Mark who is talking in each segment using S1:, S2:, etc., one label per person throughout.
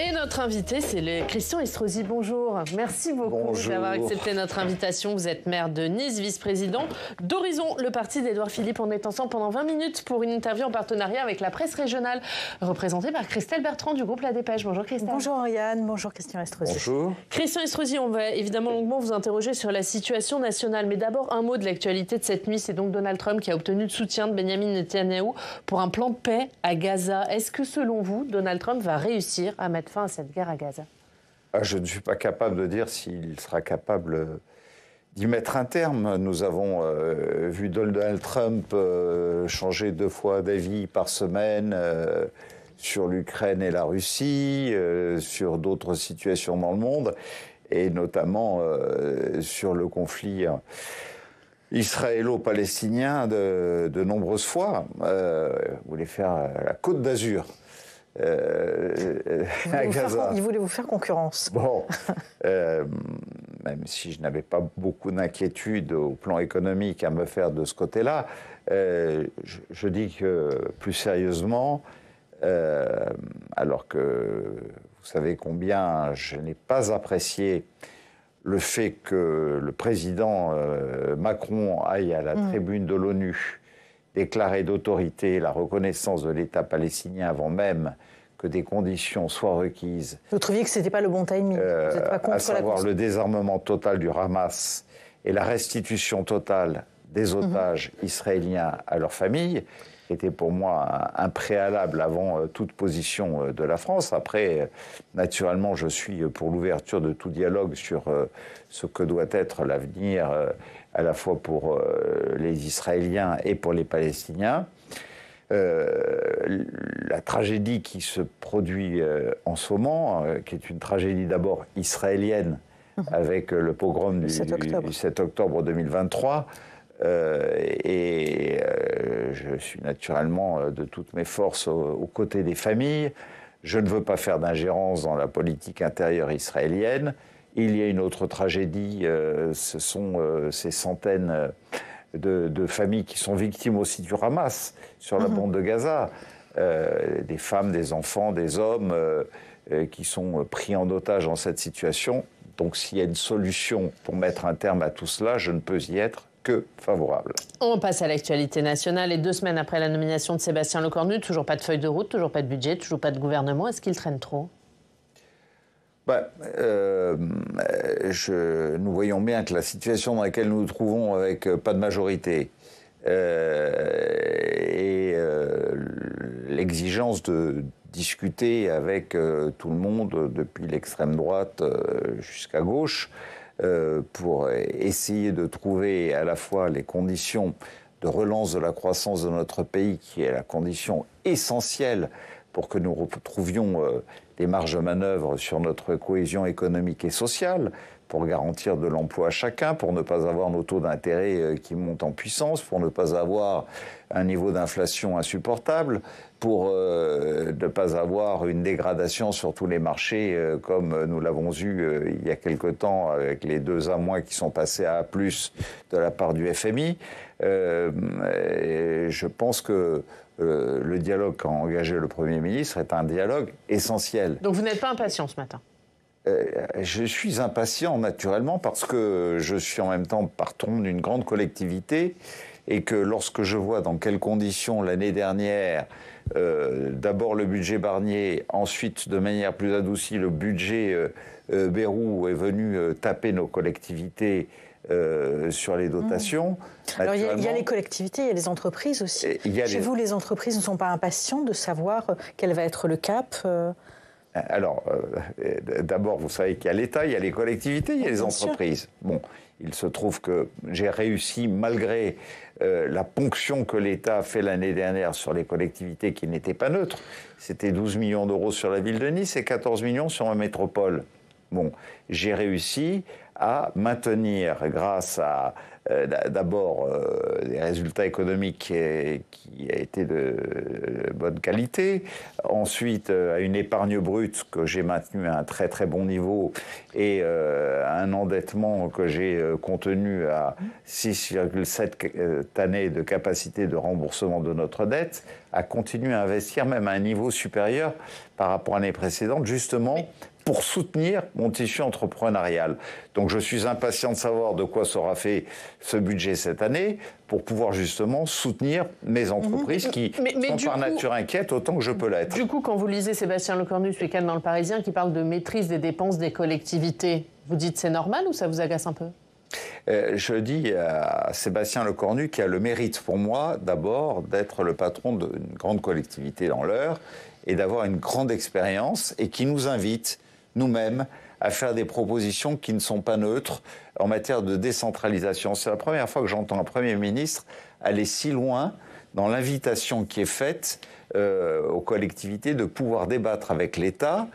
S1: Et notre invité, c'est Christian Estrosi. Bonjour. Merci beaucoup d'avoir accepté notre invitation. Vous êtes maire de Nice, vice-président d'Horizon, le parti d'Édouard Philippe. On est ensemble pendant 20 minutes pour une interview en partenariat avec la presse régionale, représentée par Christelle Bertrand du groupe La Dépêche. Bonjour Christelle.
S2: Bonjour Ariane, bonjour Christian Estrosi.
S3: Bonjour.
S1: Christian Estrosi, on va évidemment longuement vous interroger sur la situation nationale. Mais d'abord, un mot de l'actualité de cette nuit. C'est donc Donald Trump qui a obtenu le soutien de Benyamin Netanyahou pour un plan de paix à Gaza. Est-ce que selon vous, Donald Trump va réussir à mettre fin à cette guerre à Gaza?
S3: Je ne suis pas capable de dire s'il sera capable d'y mettre un terme. Nous avons vu Donald Trump changer 2 fois d'avis par semaine sur l'Ukraine et la Russie, sur d'autres situations dans le monde, et notamment sur le conflit israélo-palestinien de nombreuses fois. Voulait faire la Côte d'Azur.
S2: Il voulait vous faire concurrence.
S3: Bon, même si je n'avais pas beaucoup d'inquiétude au plan économique à me faire de ce côté-là, je dis que plus sérieusement, alors que vous savez combien je n'ai pas apprécié le fait que le président Macron aille à la tribune de l'ONU déclarer d'autorité la reconnaissance de l'État palestinien avant même que des conditions soient requises.
S2: Vous trouviez que ce n'était pas le bon timing? Vous n'êtes pas contre
S3: à savoir le désarmement total du Hamas et la restitution totale des otages israéliens à leurs familles, était pour moi un préalable avant toute position de la France. Après, naturellement, je suis pour l'ouverture de tout dialogue sur ce que doit être l'avenir à la fois pour les Israéliens et pour les Palestiniens. La tragédie qui se produit en ce moment, qui est une tragédie d'abord israélienne, avec le pogrom du 7 octobre 2023, je suis naturellement de toutes mes forces aux côtés des familles. Je ne veux pas faire d'ingérence dans la politique intérieure israélienne. Il y a une autre tragédie, ce sont ces centaines de familles qui sont victimes aussi du Hamas sur la bande de Gaza. Des femmes, des enfants, des hommes qui sont pris en otage dans cette situation. Donc s'il y a une solution pour mettre un terme à tout cela, je ne peux y être que favorable.
S1: On passe à l'actualité nationale. Et 2 semaines après la nomination de Sébastien Lecornu, toujours pas de feuille de route, toujours pas de budget, toujours pas de gouvernement. Est-ce qu'il traîne trop?
S3: Nous voyons bien que la situation dans laquelle nous nous trouvons avec pas de majorité et l'exigence de discuter avec tout le monde, depuis l'extrême droite jusqu'à gauche, pour essayer de trouver à la fois les conditions de relance de la croissance de notre pays, qui est la condition essentielle pour que nous retrouvions des marges de manœuvre sur notre cohésion économique et sociale, pour garantir de l'emploi à chacun, pour ne pas avoir nos taux d'intérêt qui montent en puissance, pour ne pas avoir un niveau d'inflation insupportable, pour ne pas avoir une dégradation sur tous les marchés comme nous l'avons eu il y a quelque temps avec les 2 A- qui sont passés à A+ de la part du FMI. Je pense que le dialogue qu'a engagé le Premier ministre est un dialogue essentiel.
S1: Donc vous n'êtes pas impatient ce matin?
S3: Je suis impatient naturellement parce que je suis en même temps patron d'une grande collectivité et que lorsque je vois dans quelles conditions l'année dernière, d'abord le budget Barnier, ensuite de manière plus adoucie le budget Bayrou est venu taper nos collectivités sur les dotations.
S2: Alors il y a les collectivités, il y a les entreprises aussi. Chez vous, les entreprises ne sont pas impatientes de savoir quel va être le cap
S3: Alors, d'abord, vous savez qu'il y a l'État, il y a les collectivités, il y a les entreprises. Bon, il se trouve que j'ai réussi, malgré la ponction que l'État a fait l'année dernière sur les collectivités qui n'étaient pas neutres. C'était 12 millions d'euros sur la ville de Nice et 14 millions sur la métropole. Bon, j'ai réussi à maintenir, grâce à d'abord des résultats économiques qui a été de bonne qualité, ensuite à une épargne brute que j'ai maintenue à un très très bon niveau et à un endettement que j'ai contenu à 6,7 années de capacité de remboursement de notre dette, à continuer à investir même à un niveau supérieur par rapport à l'année précédente, justement pour soutenir mon tissu entrepreneurial. Donc je suis impatient de savoir de quoi sera fait ce budget cette année pour pouvoir justement soutenir mes entreprises qui sont par nature inquiètes autant que je peux l'être.
S1: Du coup, quand vous lisez Sébastien Lecornu ce week-end dans Le Parisien qui parle de maîtrise des dépenses des collectivités, vous dites c'est normal ou ça vous agace un peu ?
S3: Je dis à Sébastien Lecornu qui a le mérite pour moi d'abord d'être le patron d'une grande collectivité dans l'Eure et d'avoir une grande expérience et qui nous invite nous-mêmes à faire des propositions qui ne sont pas neutres en matière de décentralisation. C'est la première fois que j'entends un Premier ministre aller si loin dans l'invitation qui est faite aux collectivités de pouvoir débattre avec l'État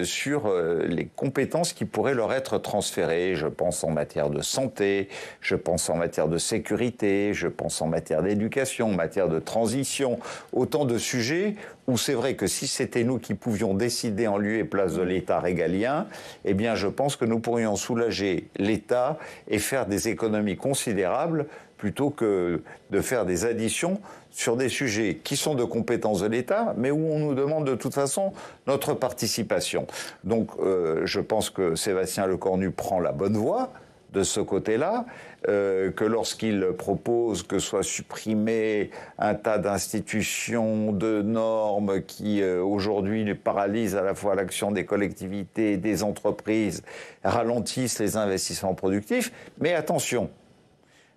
S3: sur les compétences qui pourraient leur être transférées. Je pense en matière de santé, je pense en matière de sécurité, je pense en matière d'éducation, en matière de transition. Autant de sujets où c'est vrai que si c'était nous qui pouvions décider en lieu et place de l'État régalien, eh bien je pense que nous pourrions soulager l'État et faire des économies considérables plutôt que de faire des additions sur des sujets qui sont de compétence de l'État, mais où on nous demande de toute façon notre participation. Donc je pense que Sébastien Lecornu prend la bonne voie de ce côté-là, que lorsqu'il propose que soit supprimé un tas d'institutions, de normes qui aujourd'hui paralysent à la fois l'action des collectivités, des entreprises, ralentissent les investissements productifs, mais attention,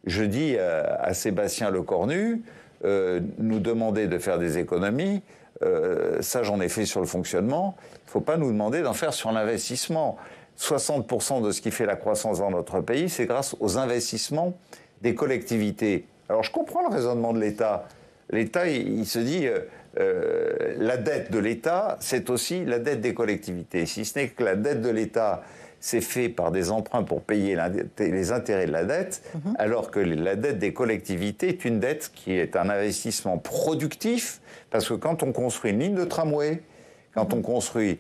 S3: je dis à Sébastien Lecornu, nous demander de faire des économies, ça j'en ai fait sur le fonctionnement, il ne faut pas nous demander d'en faire sur l'investissement. 60% de ce qui fait la croissance dans notre pays, c'est grâce aux investissements des collectivités. Alors je comprends le raisonnement de l'État. L'État, il se dit, la dette de l'État, c'est aussi la dette des collectivités. Si ce n'est que la dette de l'État, c'est fait par des emprunts pour payer les intérêts de la dette, alors que la dette des collectivités est une dette qui est un investissement productif, parce que quand on construit une ligne de tramway, quand on construit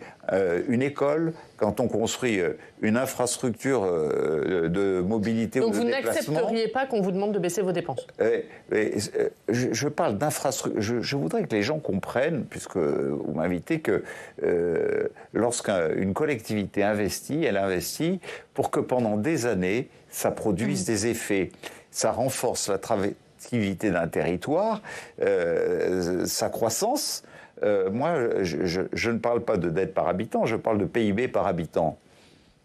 S3: une école, quand on construit une infrastructure de mobilité ou de déplacement...
S1: Donc vous n'accepteriez pas qu'on vous demande de baisser vos dépenses?
S3: Je parle d'infrastructure. Je voudrais que les gens comprennent, puisque vous m'invitez, que lorsqu'une collectivité investit, elle investit pour que pendant des années, ça produise des effets. Ça renforce l'attractivité d'un territoire, sa croissance... moi, je ne parle pas de dette par habitant, je parle de PIB par habitant.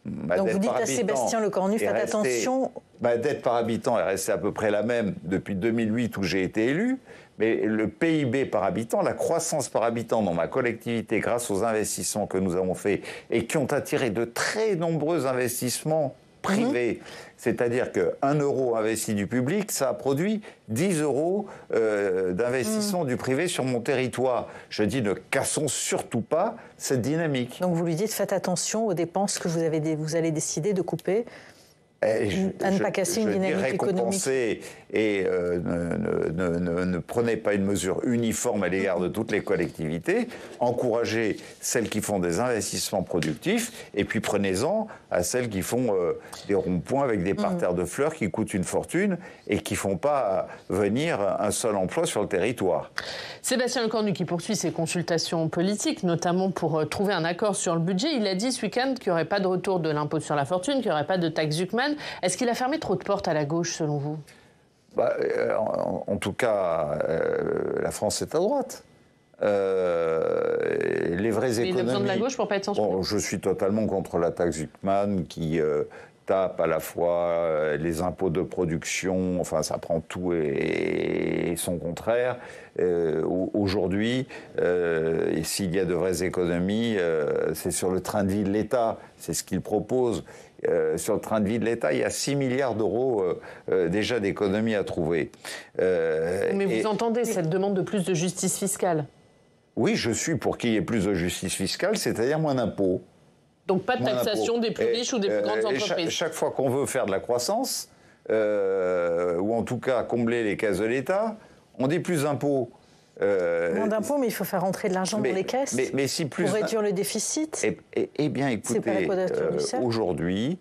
S2: Donc vous dites à Sébastien Lecornu, faites attention...
S3: Ma dette par habitant est restée à peu près la même depuis 2008 où j'ai été élu, mais le PIB par habitant, la croissance par habitant dans ma collectivité grâce aux investissements que nous avons faits et qui ont attiré de très nombreux investissements privés, c'est-à-dire qu'1 euro investi du public, ça a produit 10 euros d'investissement du privé sur mon territoire. Je dis, ne cassons surtout pas cette dynamique.
S2: Donc vous lui dites, faites attention aux dépenses que vous allez décider de couper, à ne pas casser une dynamique économique.
S3: Et ne prenez pas une mesure uniforme à l'égard de toutes les collectivités, encouragez celles qui font des investissements productifs, et puis prenez-en à celles qui font des ronds-points avec des parterres de fleurs qui coûtent une fortune et qui ne font pas venir un seul emploi sur le territoire.
S1: Sébastien Lecornu qui poursuit ses consultations politiques, notamment pour trouver un accord sur le budget. Il a dit ce week-end qu'il n'y aurait pas de retour de l'impôt sur la fortune, qu'il n'y aurait pas de taxe Zuckman. Est-ce qu'il a fermé trop de portes à la gauche, selon vous ?
S3: En tout cas, la France est à droite. Les vraies économies...
S1: Il a besoin de la gauche pour ne pas être censuré.
S3: Je suis totalement contre la taxe Zuckman qui tape à la fois les impôts de production, enfin ça prend tout et son contraire. Aujourd'hui, s'il y a de vraies économies, c'est sur le train de vie de l'État, c'est ce qu'il propose. Sur le train de vie de l'État, il y a 6 milliards d'euros déjà d'économies à trouver.
S1: Mais vous entendez cette demande de plus de justice fiscale?
S3: Oui, je suis pour qu'il y ait plus de justice fiscale, c'est-à-dire moins d'impôts.
S1: Donc pas de taxation des plus riches ou des plus grandes entreprises.
S3: Chaque fois qu'on veut faire de la croissance, ou en tout cas combler les caisses de l'État. On dit plus d'impôts.
S2: Moins d'impôts, mais il faut faire rentrer de l'argent dans les caisses
S3: mais si plus
S2: pour réduire le déficit.
S3: Eh bien, écoutez, aujourd'hui,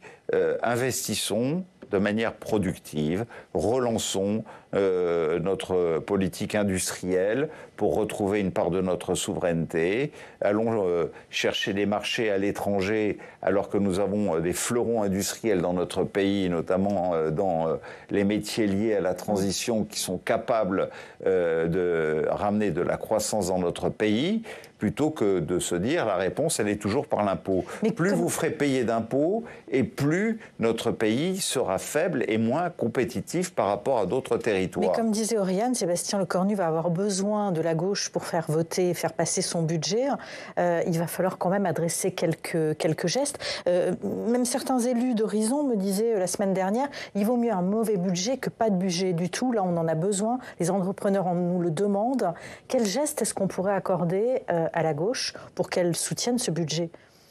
S3: investissons de manière productive, relançons notre politique industrielle pour retrouver une part de notre souveraineté. Allons chercher des marchés à l'étranger alors que nous avons des fleurons industriels dans notre pays, notamment dans les métiers liés à la transition qui sont capables de ramener de la croissance dans notre pays, plutôt que de se dire la réponse, elle est toujours par l'impôt. Plus vous ferez payer d'impôts et plus notre pays sera faible et moins compétitif par rapport à d'autres territoires.
S2: Mais comme disait Oriane, Sébastien Lecornu va avoir besoin de la gauche pour faire voter, faire passer son budget. Il va falloir quand même adresser quelques gestes. Même certains élus d'Horizon me disaient la semaine dernière, il vaut mieux un mauvais budget que pas de budget du tout. Là, on en a besoin. Les entrepreneurs nous le demandent. Quel geste est-ce qu'on pourrait accorder à la gauche pour qu'elle soutienne ce budget?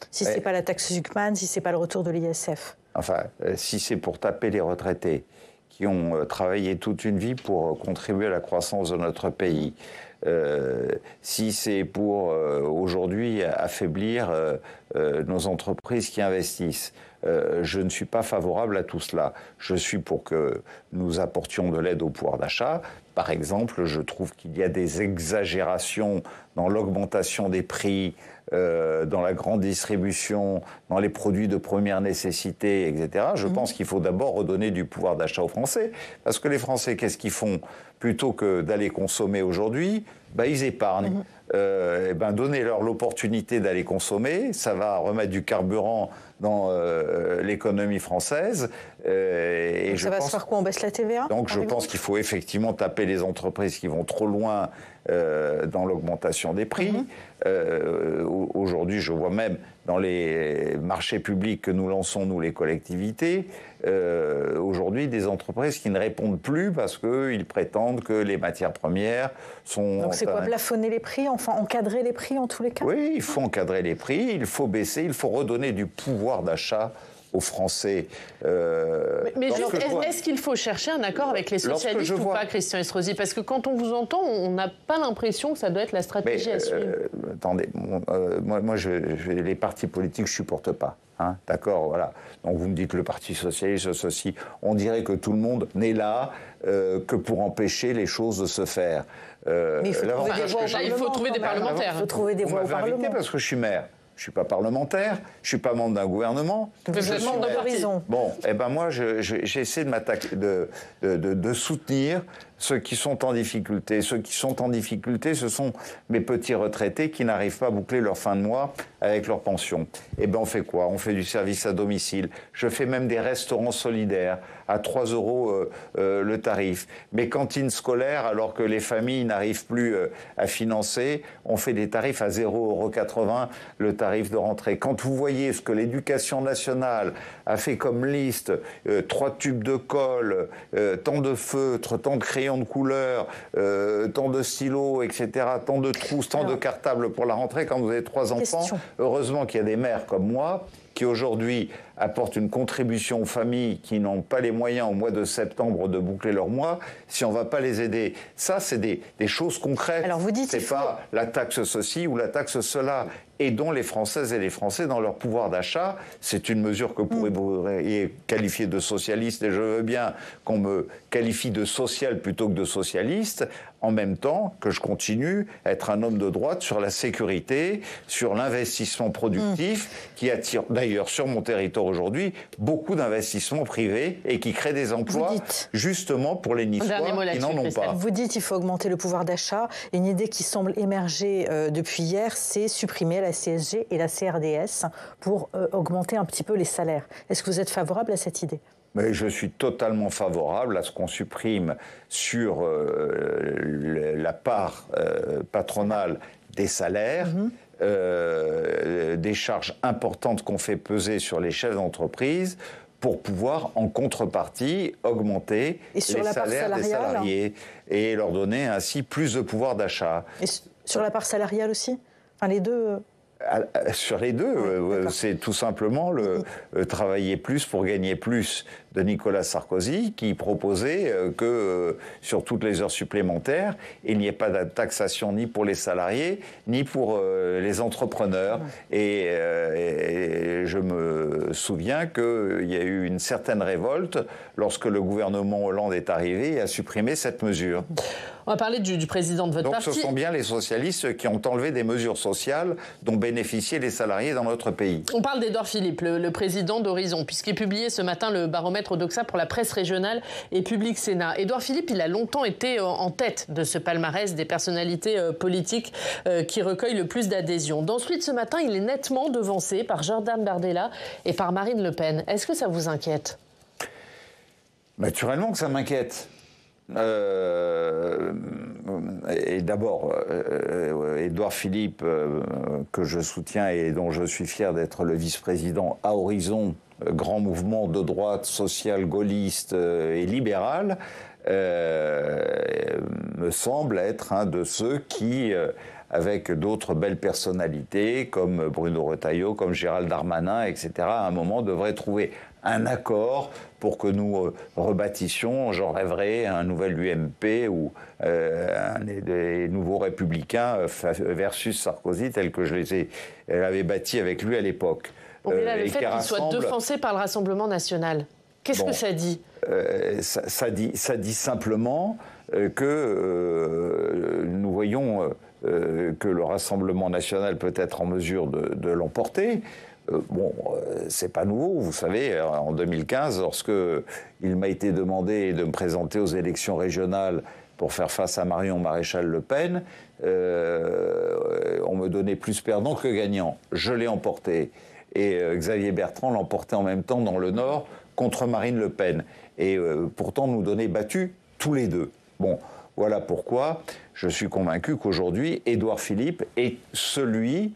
S2: Si ce n'est pas la taxe Zuckman, si ce n'est pas le retour de l'ISF.
S3: Enfin, si c'est pour taper les retraités qui ont travaillé toute une vie pour contribuer à la croissance de notre pays, si c'est pour aujourd'hui affaiblir nos entreprises qui investissent, je ne suis pas favorable à tout cela. Je suis pour que nous apportions de l'aide au pouvoir d'achat. Par exemple, je trouve qu'il y a des exagérations dans l'augmentation des prix, dans la grande distribution, dans les produits de première nécessité, etc. Je pense qu'il faut d'abord redonner du pouvoir d'achat aux Français. Parce que les Français, qu'est-ce qu'ils font? Plutôt que d'aller consommer aujourd'hui, ils épargnent. Donnez-leur l'opportunité d'aller consommer, ça va remettre du carburant dans l'économie française.
S2: Et ça va se faire quoi? On baisse la TVA?
S3: Donc je pense qu'il faut effectivement taper les entreprises qui vont trop loin dans l'augmentation des prix. Aujourd'hui, je vois même dans les marchés publics que nous lançons, nous les collectivités, aujourd'hui des entreprises qui ne répondent plus parce qu'ils prétendent que les matières premières sont...
S2: Donc c'est quoi, plafonner les prix, enfin encadrer les prix en tous les cas?
S3: Oui, il faut encadrer les prix, il faut baisser, il faut redonner du pouvoir d'achat aux Français.
S1: Mais est-ce qu'il faut chercher un accord avec les socialistes ou pas, Christian Estrosi? Parce que quand on vous entend, on n'a pas l'impression que ça doit être la stratégie à suivre.
S3: Attendez, moi les partis politiques, je ne supporte pas. Hein, d'accord, voilà. Donc vous me dites le Parti socialiste, ceci. On dirait que tout le monde n'est là que pour empêcher les choses de se faire.
S2: Mais il faut trouver des parlementaires. Il faut trouver des voix au Parlement.
S3: Invité parce que je suis maire. Je ne suis pas parlementaire, je ne suis pas membre d'un gouvernement.
S2: Vous êtes membre d'Horizon.
S3: Bon, moi, j'essaie de m'attaquer, de soutenir ceux qui sont en difficulté. Ceux qui sont en difficulté, ce sont mes petits retraités qui n'arrivent pas à boucler leur fin de mois avec leur pension. On fait quoi? On fait du service à domicile. Je fais même des restaurants solidaires à 3 € le tarif. Mes cantines scolaires, alors que les familles n'arrivent plus à financer, on fait des tarifs à 0,80 € le tarif de rentrée. Quand vous voyez ce que l'Éducation nationale a fait comme liste, 3 tubes de colle, tant de feutres, tant de crayons de couleur, tant de stylos, etc., tant de trousses, tant de cartables pour la rentrée, quand vous avez 3 enfants, heureusement qu'il y a des mères comme moi qui aujourd'hui apportent une contribution aux familles qui n'ont pas les moyens au mois de septembre de boucler leur mois, si on ne va pas les aider. Ça, c'est des choses concrètes.
S2: Alors vous dites,
S3: c'est pas la taxe ceci ou la taxe cela. Aidons les Françaises et les Français dans leur pouvoir d'achat. C'est une mesure que vous pourriez qualifier de socialiste, et je veux bien qu'on me qualifie de social plutôt que de socialiste, en même temps que je continue à être un homme de droite sur la sécurité, sur l'investissement productif, qui attire d'ailleurs sur mon territoire aujourd'hui beaucoup d'investissements privés et qui créent des emplois justement pour les Niçois qui n'en ont pas.
S2: Vous dites qu'il faut augmenter le pouvoir d'achat. Une idée qui semble émerger depuis hier, c'est supprimer la CSG et la CRDS pour augmenter un petit peu les salaires. Est-ce que vous êtes favorable à cette idée ?
S3: Mais je suis totalement favorable à ce qu'on supprime sur la part patronale des salaires, des charges importantes qu'on fait peser sur les chefs d'entreprise pour pouvoir, en contrepartie, augmenter les salaires des salariés et leur donner ainsi plus de pouvoir d'achat.
S2: Et sur la part salariale aussi ? Enfin, les deux...
S3: Sur les deux, c'est tout simplement le travailler plus pour gagner plus de Nicolas Sarkozy, qui proposait que sur toutes les heures supplémentaires, il n'y ait pas de taxation ni pour les salariés, ni pour les entrepreneurs. Et je me souviens qu'il y a eu une certaine révolte lorsque le gouvernement Hollande est arrivé et a supprimé cette mesure.
S1: On va parler du président de votre parti.
S3: Donc ce sont bien les socialistes qui ont enlevé des mesures sociales dont bénéficiaient les salariés dans notre pays.
S1: On parle d'Édouard Philippe, le président d'Horizon, puisqu'il publiait ce matin le baromètre Odoxa pour la presse régionale et Public Sénat. Édouard Philippe, il a longtemps été en tête de ce palmarès des personnalités politiques qui recueillent le plus d'adhésions. Ensuite, ce matin, il est nettement devancé par Jordan Bardella et par Marine Le Pen. Est-ce que ça vous inquiète ?
S3: Naturellement que ça m'inquiète. Et d'abord, Édouard Philippe, que je soutiens et dont je suis fier d'être le vice-président à Horizon, grand mouvement de droite social, gaulliste et libéral, me semble être un de ceux qui, avec d'autres belles personnalités comme Bruno Retailleau, comme Gérald Darmanin, etc., à un moment devrait trouver un accord pour que nous rebâtissions, j'en rêverais, un nouvel UMP ou des nouveaux Républicains versus Sarkozy, tel que l'avais bâti avec lui à l'époque.
S1: Mais là, le fait qu'il soit devancé par le Rassemblement national, qu'est-ce que ça dit ?
S3: Ça dit simplement que nous voyons que le Rassemblement national peut être en mesure de l'emporter. C'est pas nouveau. Vous savez, en 2015, lorsque il m'a été demandé de me présenter aux élections régionales pour faire face à Marion Maréchal Le Pen, on me donnait plus perdant que gagnant. Je l'ai emporté. Et Xavier Bertrand l'emportait en même temps dans le Nord contre Marine Le Pen. Et pourtant, nous donnait battus tous les deux. Bon, voilà pourquoi je suis convaincu qu'aujourd'hui, Édouard Philippe est celui...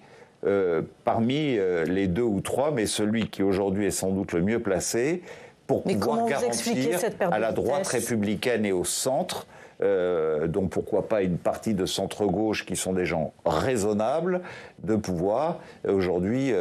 S3: parmi les deux ou trois, mais celui qui aujourd'hui est sans doute le mieux placé pour pouvoir garantir à la droite républicaine et au centre, donc pourquoi pas une partie de centre-gauche qui sont des gens raisonnables, de pouvoir aujourd'hui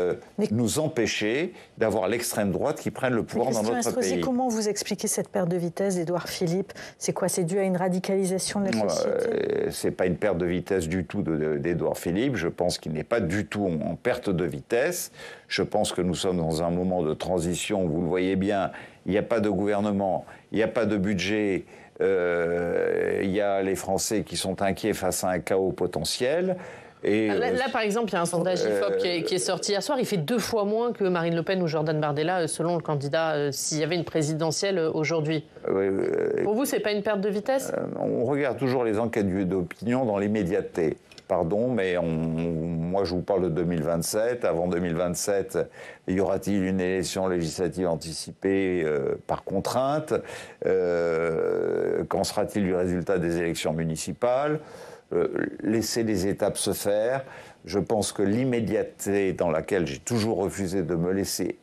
S3: nous empêcher d'avoir l'extrême droite qui prenne le pouvoir dans notre pays.
S2: Comment vous expliquez cette perte de vitesse d'Édouard Philippe ? C'est quoi ? C'est dû à une radicalisation de la société ?
S3: C'est pas une perte de vitesse du tout d'Édouard Philippe. Je pense qu'il n'est pas du tout en perte de vitesse. Je pense que nous sommes dans un moment de transition. Vous le voyez bien, il n'y a pas de gouvernement, il n'y a pas de budget. Il y a les Français qui sont inquiets face à un chaos potentiel. Et
S1: là, par exemple, il y a un sondage IFOP qui est sorti hier soir. Il fait 2 fois moins que Marine Le Pen ou Jordan Bardella, selon le candidat, s'il y avait une présidentielle aujourd'hui. Pour vous, c'est pas une perte de vitesse ?
S3: On regarde toujours les enquêtes d'opinion dans l'immédiateté. Pardon, mais moi je vous parle de 2027. Avant 2027, y aura-t-il une élection législative anticipée par contrainte ? Qu'en sera-t-il du résultat des élections municipales ? Laisser les étapes se faire. Je pense que l'immédiateté dans laquelle j'ai toujours refusé de me laisser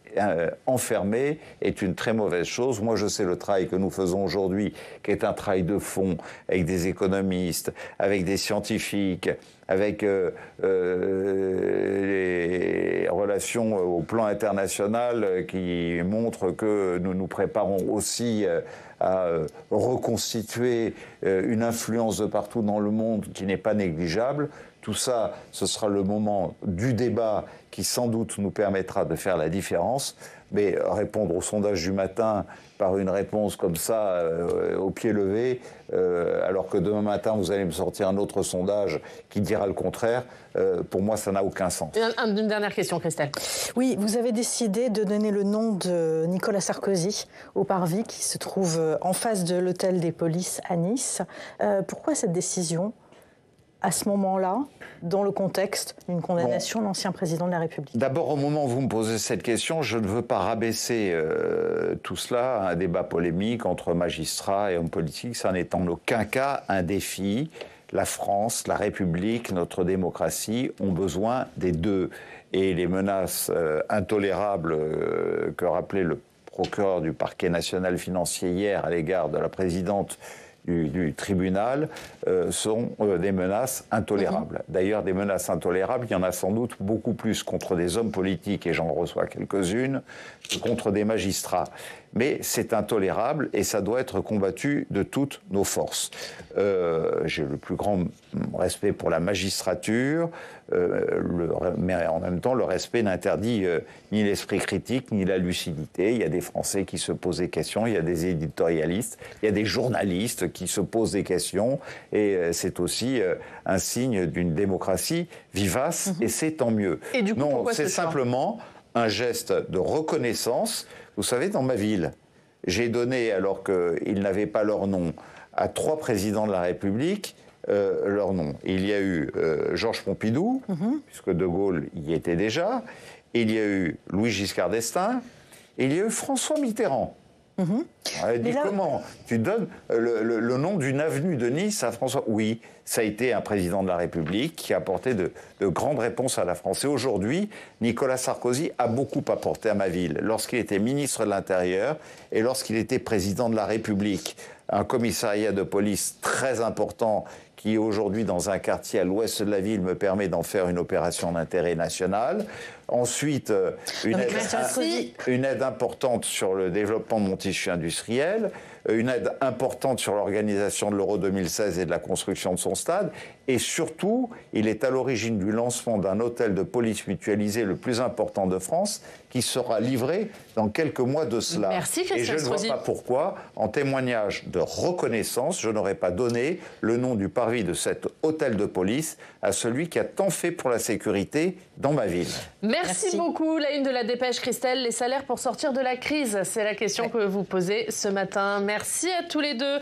S3: enfermer est une très mauvaise chose. Moi, je sais le travail que nous faisons aujourd'hui, qui est un travail de fond, avec des économistes, avec des scientifiques, avec les relations au plan international qui montrent que nous nous préparons aussi à reconstituer une influence de partout dans le monde qui n'est pas négligeable. Tout ça, ce sera le moment du débat qui sans doute nous permettra de faire la différence. Mais répondre au sondage du matin par une réponse comme ça, au pied levé, alors que demain matin, vous allez me sortir un autre sondage qui dira le contraire, pour moi, ça n'a aucun sens.
S1: Une dernière question, Christelle.
S2: Oui, vous avez décidé de donner le nom de Nicolas Sarkozy au Parvis, qui se trouve en face de l'hôtel des Polices à Nice. Pourquoi cette décision ? À ce moment-là, dans le contexte d'une condamnation de l'ancien président de la République?
S3: D'abord, au moment où vous me posez cette question, je ne veux pas rabaisser tout cela à un débat polémique entre magistrats et hommes politiques. Ça n'est en aucun cas un défi. La France, la République, notre démocratie ont besoin des deux. Et les menaces intolérables que rappelait le procureur du parquet national financier hier à l'égard de la présidente du tribunal sont des menaces intolérables. D'ailleurs, des menaces intolérables, il y en a sans doute beaucoup plus contre des hommes politiques, et j'en reçois quelques-unes, que contre des magistrats. Mais c'est intolérable et ça doit être combattu de toutes nos forces. J'ai le plus grand respect pour la magistrature, mais en même temps, le respect n'interdit ni l'esprit critique, ni la lucidité. Il y a des Français qui se posent des questions, il y a des éditorialistes, il y a des journalistes qui se posent des questions, et c'est aussi un signe d'une démocratie vivace, et c'est tant mieux.
S1: Et du coup,
S3: non, c'est simplement un geste de reconnaissance. Vous savez, dans ma ville, j'ai donné, alors qu'ils n'avaient pas leur nom, à 3 présidents de la République leur nom. Il y a eu Georges Pompidou, puisque De Gaulle y était déjà, il y a eu Louis Giscard d'Estaing, et il y a eu François Mitterrand. On avait dit, comment tu donnes le nom d'une avenue de Nice à François? Oui, ça a été un président de la République qui a apporté de grandes réponses à la France. Et aujourd'hui, Nicolas Sarkozy a beaucoup apporté à ma ville. Lorsqu'il était ministre de l'Intérieur et lorsqu'il était président de la République, un commissariat de police très important qui aujourd'hui, dans un quartier à l'ouest de la ville, me permet d'en faire une opération d'intérêt national. Ensuite, une aide importante sur le développement de mon tissu industriel, une aide importante sur l'organisation de l'Euro 2016 et de la construction de son stade. Et surtout, il est à l'origine du lancement d'un hôtel de police mutualisé le plus important de France, qui sera livré dans quelques mois de cela.
S1: Merci, Christian
S3: Et je ne vois pas pourquoi, en témoignage de reconnaissance, je n'aurais pas donné le nom du parvis de cet hôtel de police à celui qui a tant fait pour la sécurité dans ma ville.
S1: Merci beaucoup. La une de la dépêche, Christelle, les salaires pour sortir de la crise. C'est la question que vous posez ce matin. Merci à tous les deux.